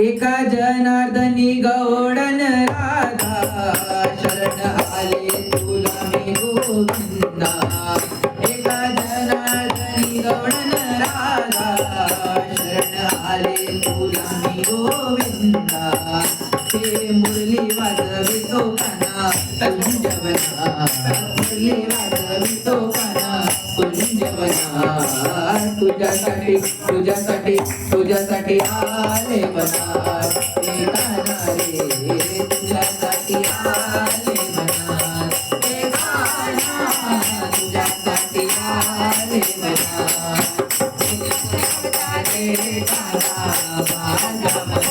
एका जनार्दनी गौडन राधा शरण आले तुला मी गोविंदा एका जनार्दनी गौडन राधा शरण आले तुला मी गोविंदा हे मुरली वाजवितो काना कुंजवना मुरली वाजवितो काना कुंजवना तुझ्यासाठी तुझ्यासाठी तुझ्यासाठी आले बना हे गाणं रे तुझ्यासाठी आले बना हे गाणं तुझ्यासाठी आले बना रे गाणं